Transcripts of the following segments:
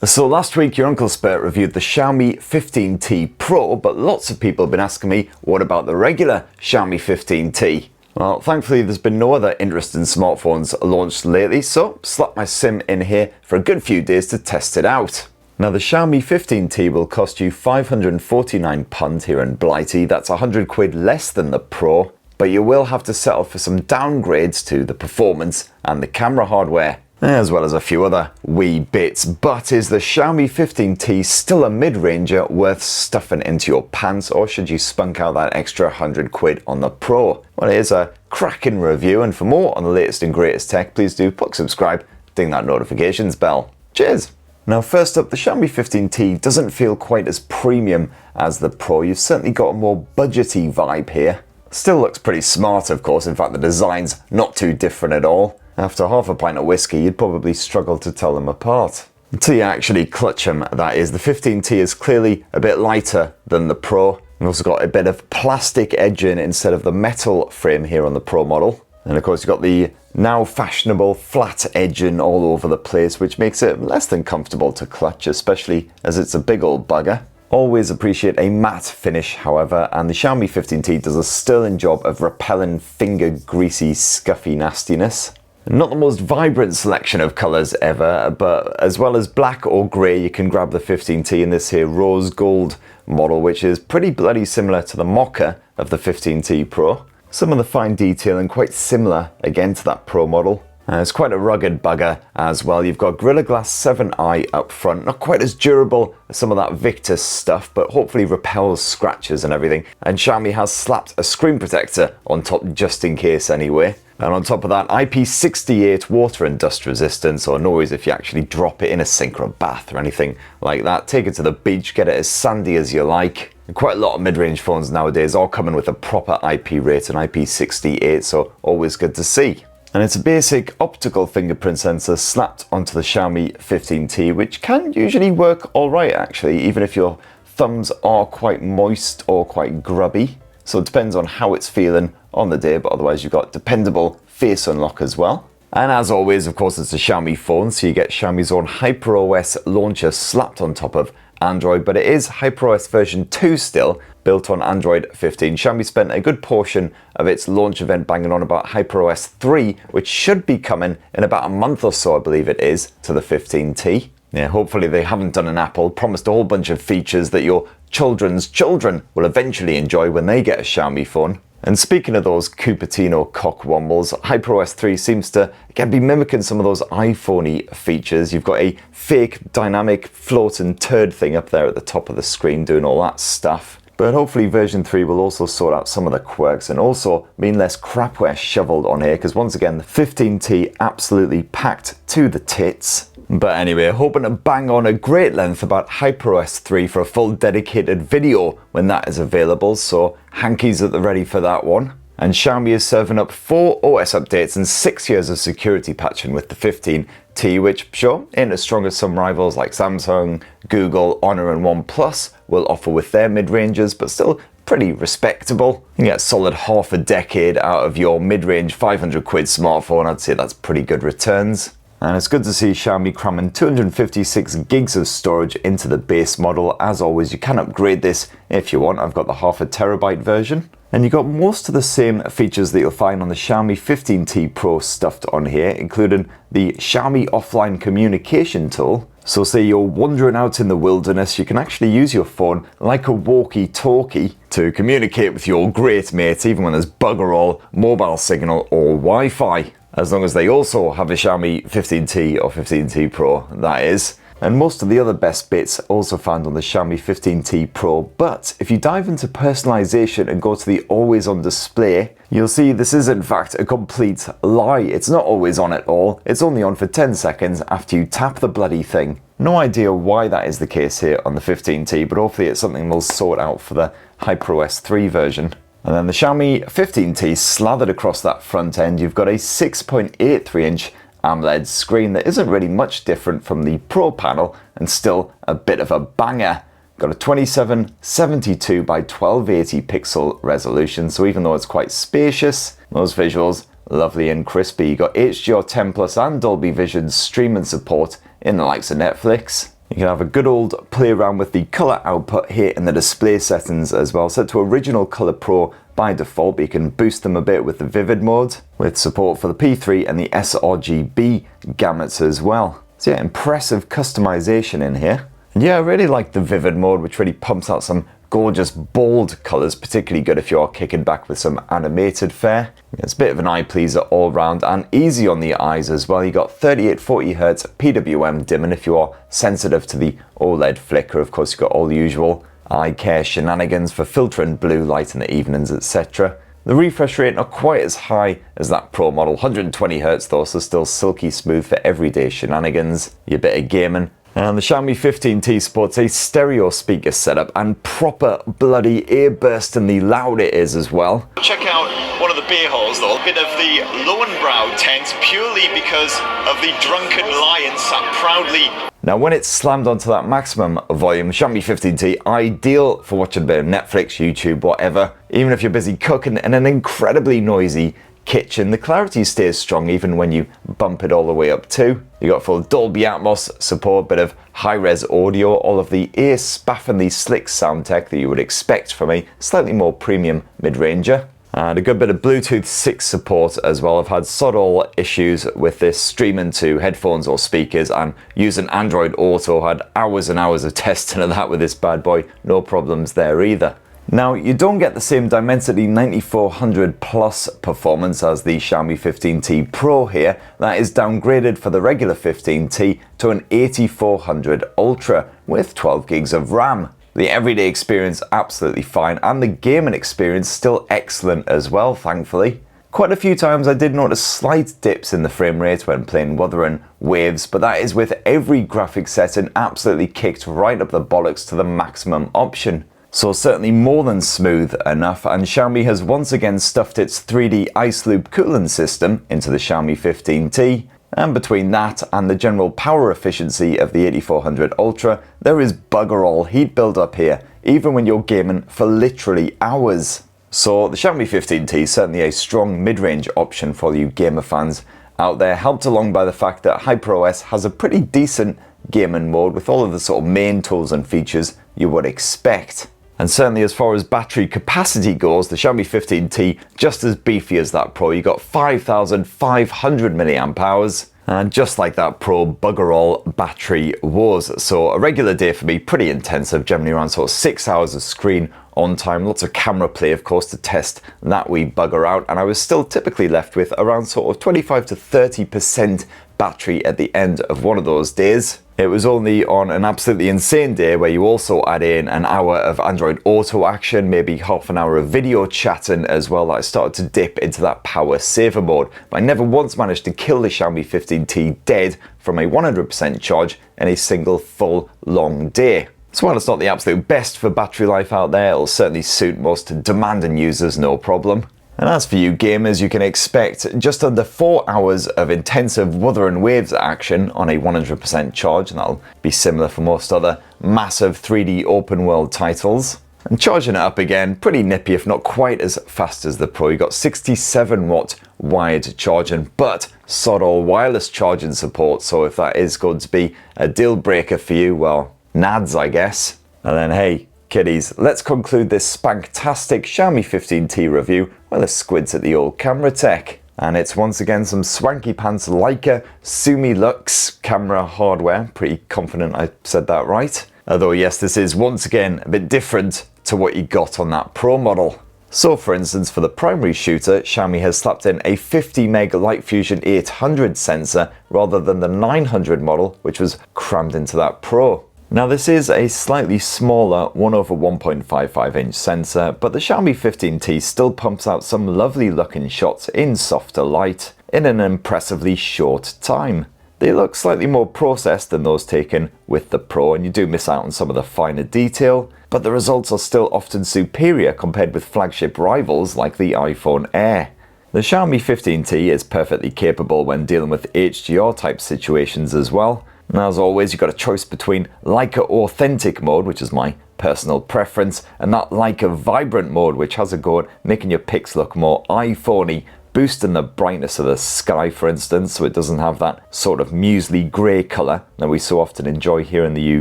So last week your Uncle Spurt reviewed the Xiaomi 15T Pro, but lots of people have been asking me, what about the regular Xiaomi 15T? Well, thankfully there's been no other interesting smartphones launched lately, so slapped my SIM in here for a good few days to test it out. Now the Xiaomi 15T will cost you £549 here in Blighty, that's £100 less than the Pro, but you will have to settle for some downgrades to the performance and the camera hardware, as well as a few other wee bits. But is the Xiaomi 15T still a mid-ranger worth stuffing into your pants, or should you spunk out that extra £100 on the Pro? Well, it is a cracking review, and for more on the latest and greatest tech, please do click subscribe, ding that notifications bell. Cheers! Now first up, the Xiaomi 15T doesn't feel quite as premium as the Pro. You've certainly got a more budgety vibe here. Still looks pretty smart, of course. In fact, the design's not too different at all. After half a pint of whiskey, you'd probably struggle to tell them apart. Until you actually clutch them, that is. The 15T is clearly a bit lighter than the Pro. You've also got a bit of plastic edging instead of the metal frame here on the Pro model. And of course you've got the now fashionable flat edging all over the place, which makes it less than comfortable to clutch, especially as it's a big old bugger. Always appreciate a matte finish, however, and the Xiaomi 15T does a sterling job of repelling finger greasy, scuffy nastiness. Not the most vibrant selection of colours ever, but as well as black or grey, you can grab the 15T in this here rose gold model, which is pretty bloody similar to the mocha of the 15T Pro. Some of the fine detailing quite similar again to that Pro model. It's quite a rugged bugger as well. You've got Gorilla Glass 7i up front, not quite as durable as some of that Victus stuff, but hopefully repels scratches and everything. And Xiaomi has slapped a screen protector on top just in case anyway. And on top of that, IP68 water and dust resistance, or noise if you actually drop it in a sink or a bath or anything like that. Take it to the beach, get it as sandy as you like. And quite a lot of mid-range phones nowadays are coming with a proper IP rating, IP68, so always good to see. And it's a basic optical fingerprint sensor slapped onto the Xiaomi 15T, which can usually work alright actually, even if your thumbs are quite moist or quite grubby. So it depends on how it's feeling on the day, but otherwise you've got dependable face unlock as well. And as always, of course, it's a Xiaomi phone, so you get Xiaomi's own HyperOS launcher slapped on top of Android, but it is HyperOS version 2 still, built on Android 15. Xiaomi spent a good portion of its launch event banging on about HyperOS 3, which should be coming in about a month or so, I believe it is, to the 15T. Yeah, hopefully they haven't done an Apple, promised a whole bunch of features that your children's children will eventually enjoy when they get a Xiaomi phone. And speaking of those Cupertino cockwombles, HyperOS 3 seems to again be mimicking some of those iPhone-y features. You've got a fake dynamic floating turd thing up there at the top of the screen doing all that stuff. But hopefully version 3 will also sort out some of the quirks and also mean less crapware shoveled on here, because once again the 15T absolutely packed to the tits. But anyway, hoping to bang on a great length about HyperOS 3 for a full dedicated video when that is available, so hankies at the ready for that one. And Xiaomi is serving up 4 OS updates and 6 years of security patching with the 15T, which sure, ain't as strong as some rivals like Samsung, Google, Honor and OnePlus will offer with their mid-rangers, but still pretty respectable. You get a solid half a decade out of your mid-range £500 smartphone. I'd say that's pretty good returns. And it's good to see Xiaomi cramming 256 gigs of storage into the base model. As always, you can upgrade this if you want. I've got the half a terabyte version. And you've got most of the same features that you'll find on the Xiaomi 15T Pro stuffed on here, including the Xiaomi offline communication tool. So say you're wandering out in the wilderness, you can actually use your phone like a walkie-talkie to communicate with your great mates, even when there's bugger all mobile signal or Wi-Fi. As long as they also have a Xiaomi 15T or 15T Pro, that is. And most of the other best bits also found on the Xiaomi 15T Pro, but if you dive into personalization and go to the always on display, you'll see this is in fact a complete lie. It's not always on at all, it's only on for 10 seconds after you tap the bloody thing. No idea why that is the case here on the 15T, but hopefully it's something we'll sort out for the HyperOS 3 version. And then the Xiaomi 15T slathered across that front end, you've got a 6.83-inch AMOLED screen that isn't really much different from the Pro panel and still a bit of a banger. Got a 2772 by 1280 pixel resolution, so even though it's quite spacious, those visuals lovely and crispy. You got HDR10 Plus and Dolby Vision streaming support in the likes of Netflix. You can have a good old play around with the color output here in the display settings as well. Set to Original Color Pro by default, but you can boost them a bit with the Vivid mode, with support for the P3 and the sRGB gamuts as well. So yeah, impressive customization in here. And yeah, I really like the Vivid mode, which really pumps out some gorgeous bold colours, particularly good if you're kicking back with some animated fare. It's a bit of an eye pleaser all round and easy on the eyes as well. You got 3840Hz PWM dimming if you are sensitive to the OLED flicker. Of course, you've got all the usual eye care shenanigans for filtering blue light in the evenings, etc. The refresh rate not quite as high as that Pro model, 120Hz though, so still silky smooth for everyday shenanigans, your bit of gaming. And the Xiaomi 15T sports a stereo speaker setup, and proper bloody ear-burstingly loud it is as well. Check out one of the beer halls though, a bit of the Lowenbrow tent, purely because of the drunken lion sat proudly. Now when it's slammed onto that maximum volume, Xiaomi 15T, ideal for watching a bit of Netflix, YouTube, whatever. Even if you're busy cooking in an incredibly noisy kitchen, the clarity stays strong even when you bump it all the way up too. You got full Dolby Atmos support, bit of high-res audio, all of the ear spaffingly slick sound tech that you would expect from a slightly more premium mid-ranger. And a good bit of Bluetooth 6 support as well. I've had sod all issues with this streaming to headphones or speakers, and using Android Auto, had hours and hours of testing of that with this bad boy. No problems there either. Now, you don't get the same Dimensity 9400 Plus performance as the Xiaomi 15T Pro here. That is downgraded for the regular 15T to an 8400 Ultra with 12 gigs of RAM. The everyday experience absolutely fine, and the gaming experience still excellent as well, thankfully. Quite a few times I did notice slight dips in the frame rate when playing Wuthering Waves, but that is with every graphics setting absolutely kicked right up the bollocks to the maximum option. So certainly more than smooth enough, and Xiaomi has once again stuffed its 3D ice loop cooling system into the Xiaomi 15T. And between that and the general power efficiency of the 8400 Ultra, there is bugger all heat build-up here, even when you're gaming for literally hours. So the Xiaomi 15T is certainly a strong mid-range option for you gamer fans out there, helped along by the fact that HyperOS has a pretty decent gaming mode with all of the sort of main tools and features you would expect. And certainly as far as battery capacity goes, the Xiaomi 15T just as beefy as that Pro. You got 5,500 milliamp hours, and just like that Pro, bugger all battery was. So a regular day for me, pretty intensive, generally around sort of 6 hours of screen on time, lots of camera play of course to test that wee bugger out, and I was still typically left with around sort of 25 to 30% battery at the end of one of those days. It was only on an absolutely insane day where you also add in an hour of Android Auto action, maybe half an hour of video chatting as well, that I started to dip into that power saver mode. But I never once managed to kill the Xiaomi 15T dead from a 100% charge in a single full long day. So while it's not the absolute best for battery life out there, it'll certainly suit most demanding users no problem. And as for you gamers, you can expect just under 4 hours of intensive Wuthering Waves action on a 100% charge, and that'll be similar for most other massive 3D open world titles. And charging it up again, pretty nippy if not quite as fast as the Pro. You got 67 watt wired charging, but sod all wireless charging support, so if that is going to be a deal breaker for you, well, nads I guess. And then hey, kiddies, let's conclude this spanktastic Xiaomi 15T review with a squids at the old camera tech. And it's once again some swanky pants Leica Summilux camera hardware. Pretty confident I said that right. Although yes, this is once again a bit different to what you got on that Pro model. So for instance, for the primary shooter, Xiaomi has slapped in a 50 meg Light Fusion 800 sensor rather than the 900 model, which was crammed into that Pro. Now this is a slightly smaller 1/1.55 inch sensor, but the Xiaomi 15T still pumps out some lovely looking shots in softer light in an impressively short time. They look slightly more processed than those taken with the Pro, and you do miss out on some of the finer detail, but the results are still often superior compared with flagship rivals like the iPhone Air. The Xiaomi 15T is perfectly capable when dealing with HDR type situations as well. And as always, you've got a choice between Leica Authentic mode, which is my personal preference, and that Leica Vibrant mode, which has a go at making your pics look more iPhone-y boosting the brightness of the sky, for instance, so it doesn't have that sort of muesli grey colour that we so often enjoy here in the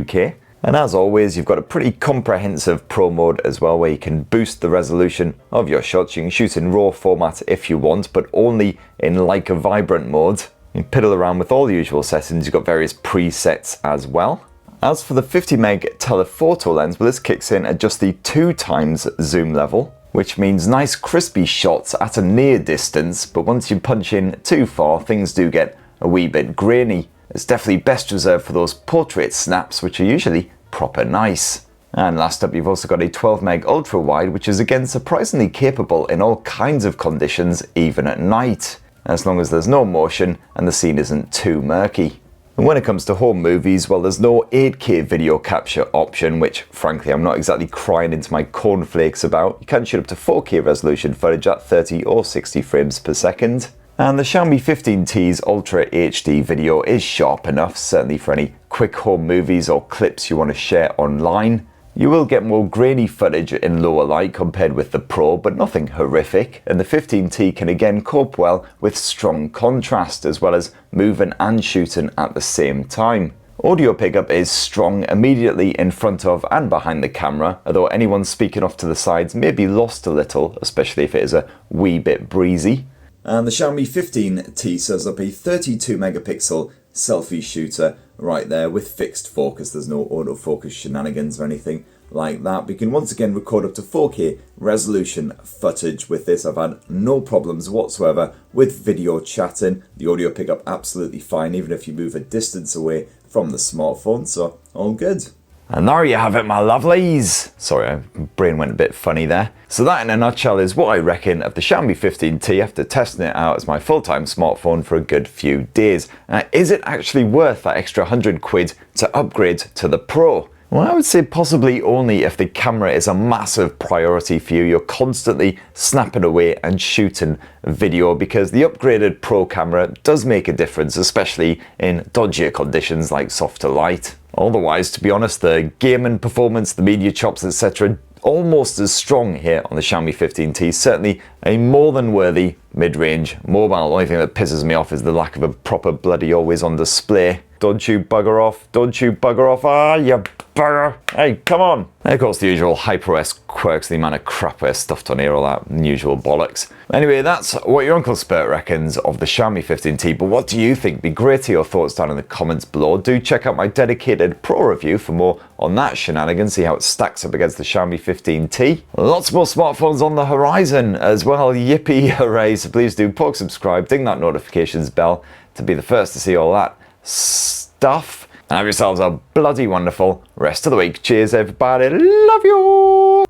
UK. And as always, you've got a pretty comprehensive Pro mode as well, where you can boost the resolution of your shots. You can shoot in RAW format if you want, but only in Leica Vibrant mode. You can piddle around with all the usual settings. You've got various presets as well. As for the 50 meg telephoto lens, well, this kicks in at just the 2x zoom level, which means nice crispy shots at a near distance, but once you punch in too far, things do get a wee bit grainy. It's definitely best reserved for those portrait snaps, which are usually proper nice. And last up, you've also got a 12 meg ultra wide, which is again surprisingly capable in all kinds of conditions, even at night, as long as there's no motion and the scene isn't too murky. And when it comes to home movies, well, there's no 8K video capture option, which frankly I'm not exactly crying into my cornflakes about. You can shoot up to 4K resolution footage at 30 or 60 frames per second. And the Xiaomi 15T's Ultra HD video is sharp enough, certainly for any quick home movies or clips you want to share online. You will get more grainy footage in lower light compared with the Pro, but nothing horrific, and the 15T can again cope well with strong contrast, as well as moving and shooting at the same time. Audio pickup is strong immediately in front of and behind the camera, although anyone speaking off to the sides may be lost a little, especially if it is a wee bit breezy. And the Xiaomi 15T serves up a 32 megapixel selfie shooter right there with fixed focus. There's no autofocus shenanigans or anything like that. We can once again record up to 4K resolution footage with this. I've had no problems whatsoever with video chatting. The audio pickup absolutely fine, even if you move a distance away from the smartphone, so all good. And there you have it, my lovelies. Sorry, my brain went a bit funny there. So that in a nutshell is what I reckon of the Xiaomi 15T after testing it out as my full-time smartphone for a good few days. Is it actually worth that extra 100 quid to upgrade to the Pro? Well, I would say possibly only if the camera is a massive priority for you. You're constantly snapping away and shooting video, because the upgraded Pro camera does make a difference, especially in dodgier conditions like softer light. Otherwise, to be honest, the gaming performance, the media chops, etc., almost as strong here on the Xiaomi 15T. Certainly a more than worthy mid-range mobile. The only thing that pisses me off is the lack of a proper bloody always on display. Don't you bugger off, don't you bugger off, ah, you bugger, hey, come on. And of course the usual HyperOS quirks, the amount of crap we're stuffed on here, all that usual bollocks. Anyway, that's what your Uncle Spurt reckons of the Xiaomi 15T, but what do you think? Be great to your thoughts down in the comments below. Do check out my dedicated Pro review for more on that shenanigan, see how it stacks up against the Xiaomi 15T. Lots more smartphones on the horizon as well, yippee hooray, so please do poke subscribe, ding that notifications bell to be the first to see all that stuff. And have yourselves a bloody wonderful rest of the week. Cheers everybody, love you!